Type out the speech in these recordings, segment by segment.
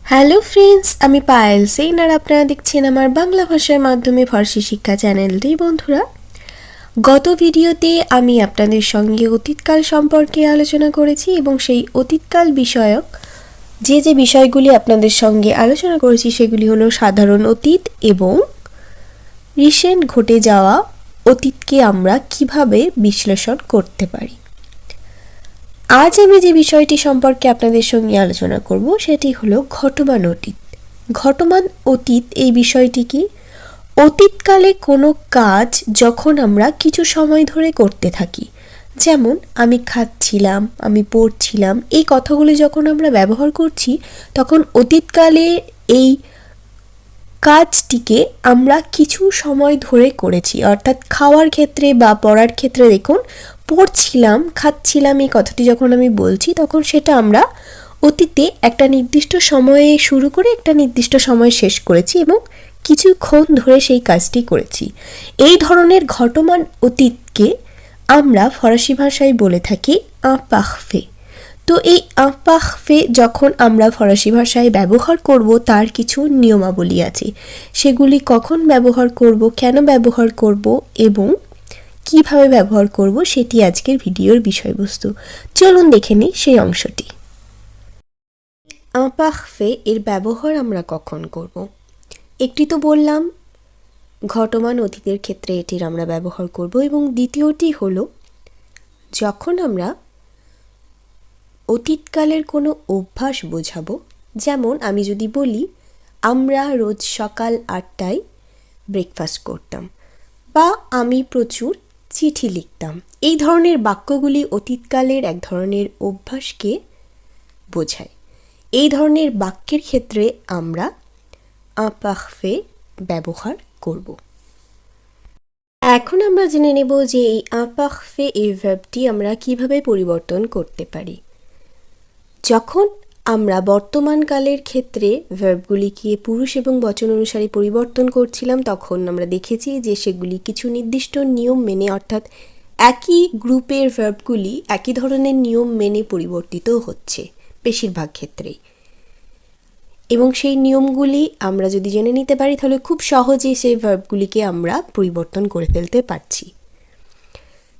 Hello friends, আমি Payel chain আর আপনারা দেখছেন আমার বাংলা ভাষার মাধ্যমে ফার্সি শিক্ষা চ্যানেলটি। বন্ধুরা, গত ভিডিওতে আমি আপনাদের সঙ্গে অতীতকাল সম্পর্কে আলোচনা করেছি এবং সেই অতীতকাল বিষয়ক যে বিষয়গুলি আপনাদের সঙ্গে আলোচনা করেছি সেগুলি হলো সাধারণ অতীত এবং রিসেন্ট ঘটে যাওয়া অতীতকে আমরা কিভাবে বিশ্লেষণ করতে পারি। আজ আমি যে বিষয়টি সম্পর্কে আপনাদের সঙ্গে আলোচনা করব সেটি হলো ঘটমান অতীত। ঘটমান অতীত এই বিষয়টি কি? অতীতকালে কোনো কাজ যখন আমরা কিছু সময় ধরে করতে থাকি, যেমন আমি খাচ্ছিলাম, আমি পড়ছিলাম, এই কথাগুলি যখন আমরা ব্যবহার করছি তখন অতীতকালে এই কাজটিকে আমরা কিছু সময় ধরে করেছি। অর্থাৎ খাওয়ার ক্ষেত্রে বা পড়ার ক্ষেত্রে দেখুন, পড়ছিলাম, খাচ্ছিলাম এই কথাটি যখন আমি বলছি তখন সেটা আমরা অতীতে একটা নির্দিষ্ট সময়ে শুরু করে একটা নির্দিষ্ট সময় শেষ করেছি এবং কিছুক্ষণ ধরে সেই কাজটি করেছি। এই ধরনের ঘটমান অতীতকে আমরা ফরাসি ভাষায় বলে থাকি imparfait। তো এই imparfait যখন আমরা ফরাসি ভাষায় ব্যবহার করব তার কিছু নিয়মাবলী আছে। সেগুলি কখন ব্যবহার করব, কেন ব্যবহার করব এবং কিভাবে ব্যবহার করব সেটি আজকের ভিডিওর বিষয়বস্তু। চলুন দেখে নিই সেই অংশটি। imparfait এর ব্যবহার আমরা কখন করব? একটি তো বললাম ঘটমান অতীতের ক্ষেত্রে এটির আমরা ব্যবহার করব, এবং দ্বিতীয়টি হলো যখন আমরা অতীতকালের কোনো অভ্যাস বোঝাবো। যেমন আমি যদি বলি আমরা রোজ সকাল 8টায় ব্রেকফাস্ট করতাম, বা আমি প্রচুর চিঠি লিখতাম, এই ধরনের বাক্যগুলি অতীতকালের এক ধরনের অভ্যাসকে বোঝায়। এই ধরনের বাক্যের ক্ষেত্রে আমরা imparfait ব্যবহার করব। এখন আমরা জেনে নেব যে এই imparfait এই ভার্বটি আমরা কিভাবে পরিবর্তন করতে পারি। যখন আমরা বর্তমানকালের ক্ষেত্রে ভার্বগুলিকে পুরুষ এবং বচন অনুসারে পরিবর্তন করছিলাম তখন আমরা দেখেছি যে সেগুলি কিছু নির্দিষ্ট নিয়ম মেনে, অর্থাৎ একই গ্রুপের ভার্বগুলি একই ধরনের নিয়ম মেনে পরিবর্তিত হচ্ছে বেশিরভাগ ক্ষেত্রেই, এবং সেই নিয়মগুলি আমরা যদি জেনে নিতে পারি তাহলে খুব সহজেই সেই ভার্বগুলিকে আমরা পরিবর্তন করে ফেলতে পারছি।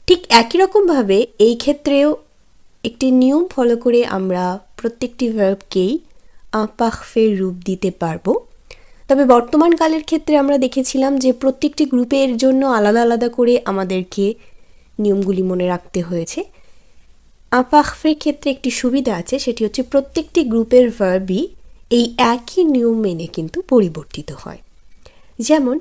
ঠিক একই রকমভাবে এই ক্ষেত্রেও একটি নিয়ম ফলো করে আমরা প্রত্যেকটি ভার্বকেই imparfait রূপ দিতে পারবো। তবে বর্তমানকালের ক্ষেত্রে আমরা দেখেছিলাম যে প্রত্যেকটি গ্রুপের জন্য আলাদা আলাদা করে আমাদেরকে নিয়মগুলি মনে রাখতে হয়েছে। imparfait ক্ষেত্রে একটি সুবিধা আছে, সেটি হচ্ছে প্রত্যেকটি গ্রুপের ভার্বই এই একই নিয়ম মেনে কিন্তু পরিবর্তিত হয়। যেমন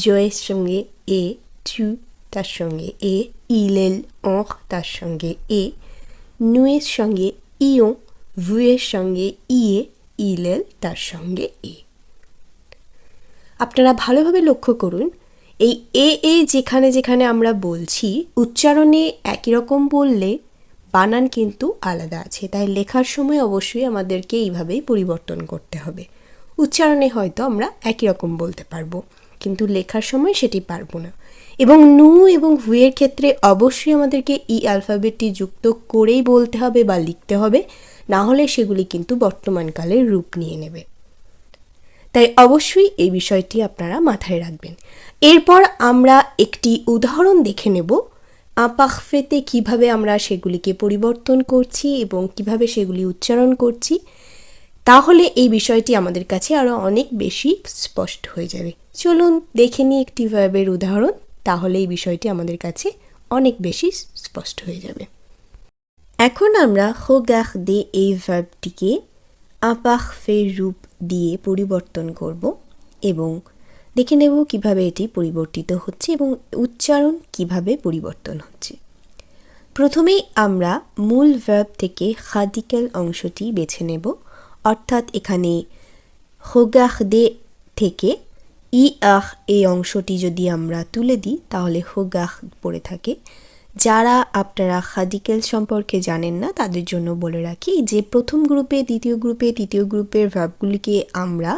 জয়ের সঙ্গে এ, tu তার সঙ্গে এ, il elle on তার সঙ্গে এ, নুয়ের সঙ্গে ইয়ং, ভুয়ের সঙ্গে ইয়ে, il elle তার সঙ্গে এ। আপনারা ভালোভাবে লক্ষ্য করুন, এই এ যেখানে যেখানে আমরা বলছি উচ্চারণে একই রকম বললে বানান কিন্তু আলাদা আছে, তাই লেখার সময় অবশ্যই আমাদেরকে এইভাবেই পরিবর্তন করতে হবে। উচ্চারণে হয়তো আমরা একই রকম বলতে পারবো, কিন্তু লেখার সময় সেটি পারবো না। এবং নু এবং ভুয়ের ক্ষেত্রে অবশ্যই আমাদেরকে ই অ্যালফাবেটটি যুক্ত করেই বলতে হবে বা লিখতে হবে, না হলে সেগুলি কিন্তু বর্তমানকালের রূপ নিয়ে নেবে। তাই অবশ্যই এই বিষয়টি আপনারা মাথায় রাখবেন। এরপর আমরা একটি উদাহরণ দেখে নেব imparfaitতে কিভাবে আমরা সেগুলিকে পরিবর্তন করছি এবং কিভাবে সেগুলি উচ্চারণ করছি। তাহলে এই বিষয়টি আমাদের কাছে আরও অনেক বেশি স্পষ্ট হয়ে যাবে। চলুন দেখে নিই একটি ভার্বের উদাহরণ, তাহলে এই বিষয়টি আমাদের কাছে অনেক বেশি স্পষ্ট হয়ে যাবে। এখন আমরা regarder এই ভার্বটিকে imparfait রূপ দিয়ে পরিবর্তন করব এবং দেখে নেব কিভাবে এটি পরিবর্তিত হচ্ছে এবং উচ্চারণ কিভাবে পরিবর্তন হচ্ছে। প্রথমেই আমরা মূল ভার্ব থেকে radical অংশটি বেছে নেব, অর্থাৎ এখানে regarder থেকে er এই অংশটি যদি আমরা তুলে দিই তাহলে regard পড়ে থাকে। যারা আপনারা radical সম্পর্কে জানেন না তাদের জন্য বলে রাখি যে প্রথম গ্রুপে, দ্বিতীয় গ্রুপে, তৃতীয় গ্রুপের ভার্বগুলিকে আমরা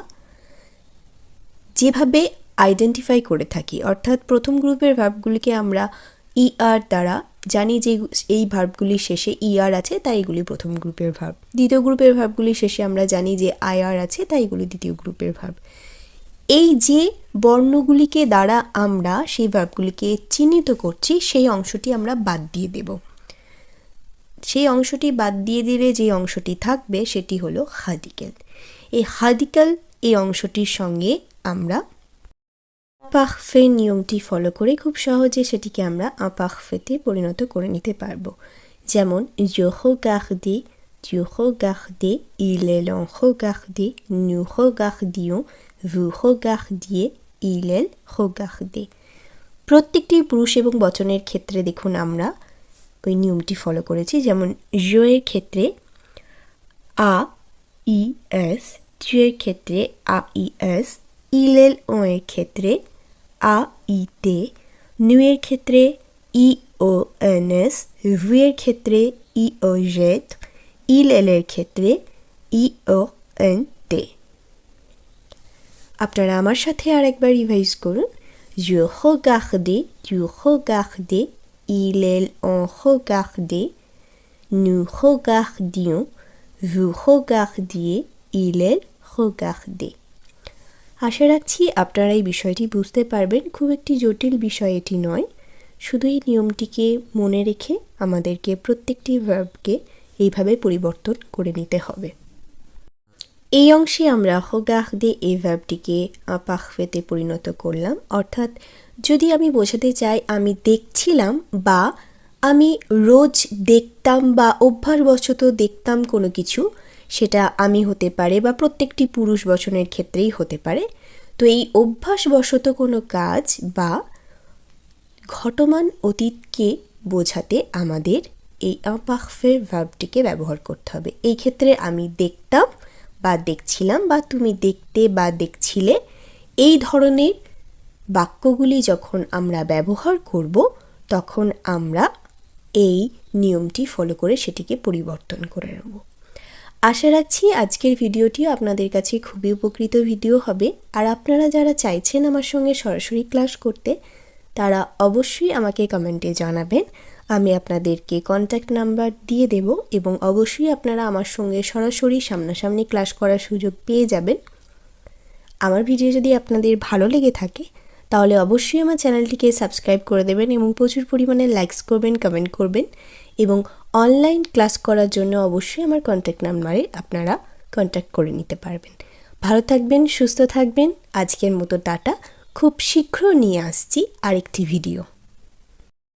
যেভাবে আইডেন্টিফাই করে থাকি, অর্থাৎ প্রথম গ্রুপের ভার্বগুলিকে আমরা er দ্বারা জানি যে এই ভার্বগুলির শেষে ইআর আছে, তাই এগুলি প্রথম গ্রুপের ভার্ব। দ্বিতীয় গ্রুপের ভার্বগুলির শেষে আমরা জানি যে আইআর আছে, তাই এগুলি দ্বিতীয় গ্রুপের ভার্ব। এই যে বর্ণগুলিকে দ্বারা আমরা সেই ভার্বগুলিকে চিহ্নিত করছি, সেই অংশটি আমরা বাদ দিয়ে দেব। সেই অংশটি বাদ দিয়ে দিলে যে অংশটি থাকবে সেটি হলো হাদিকেল। এই হাদিকেল এই অংশটির সঙ্গে আমরা পারফে নিয়মটি ফলো করে খুব সহজে সেটিকে আমরা ইমপারফেতে পরিণত করে নিতে পারবো। যেমন je regardais, tu regardais, il elle regardait, nous regardions, vous regardiez, il elle regardait। প্রত্যেকটি পুরুষ এবং বচনের ক্ষেত্রে দেখুন আমরা ওই নিয়মটি ফলো করেছি। যেমন je এর ক্ষেত্রে a i s, tu এর ক্ষেত্রে a i s, il elle এর ক্ষেত্রে a i t, nous এর ক্ষেত্রে i o n s, vous এর ক্ষেত্রে i o z, il elle এর ক্ষেত্রে i o n t। আপনারা আমার সাথে আরেকবার রিভাইজ করুন। je regardais, tu regardais, il elle on regardait, nous regardions, vous regardiez, il elle regardait। আশা রাখছি আপনারা এই বিষয়টি বুঝতে পারবেন। খুব একটি জটিল বিষয় এটি নয়, শুধু এই নিয়মটিকে মনে রেখে আমাদেরকে প্রত্যেকটি ভার্বকে এইভাবে পরিবর্তন করে নিতে হবে। এই অংশে আমরা regarder এই ভার্বটিকে ইমপারফেতে পরিণত করলাম। অর্থাৎ যদি আমি বোঝাতে চাই আমি দেখছিলাম বা আমি রোজ দেখতাম বা অভ্যাসবশত দেখতাম কোনো কিছু, সেটা আমি হতে পারে বা প্রত্যেকটি পুরুষ বচনের ক্ষেত্রেই হতে পারে। তো এই অভ্যাসবশত কোনো কাজ বা ঘটমান অতীতকে বোঝাতে আমাদের এই ইমপারফে ভার্বটিকে ব্যবহার করতে হবে। এই ক্ষেত্রে আমি দেখতাম বা দেখছিলাম বা তুমি দেখতে বা দেখছিলে, এই ধরনের বাক্যগুলি যখন আমরা ব্যবহার করব তখন আমরা এই নিয়মটি ফলো করে সেটিকে পরিবর্তন করে নেব। আশা রাখছি আজকের ভিডিওটিও আপনাদের কাছে খুবই উপকৃত ভিডিও হবে। আর আপনারা যারা চাইছেন আমার সঙ্গে সরাসরি ক্লাস করতে, তারা অবশ্যই আমাকে কমেন্টে জানাবেন। আমি আপনাদেরকে কন্ট্যাক্ট নাম্বার দিয়ে দেব এবং অবশ্যই আপনারা আমার সঙ্গে সরাসরি সামনাসামনি ক্লাস করার সুযোগ পেয়ে যাবেন। আমার ভিডিও যদি আপনাদের ভালো লেগে থাকে তাহলে অবশ্যই আমার চ্যানেলটিকে সাবস্ক্রাইব করে দেবেন এবং প্রচুর পরিমাণে লাইকস করবেন, কমেন্ট করবেন এবং অনলাইন ক্লাস করার জন্য অবশ্যই আমার কন্ট্যাক্ট নাম্বারে আপনারা কন্ট্যাক্ট করে নিতে পারবেন। ভালো থাকবেন, সুস্থ থাকবেন। আজকের মতো টাটা। খুব শীঘ্র নিয়ে আসছি আরেকটি ভিডিও।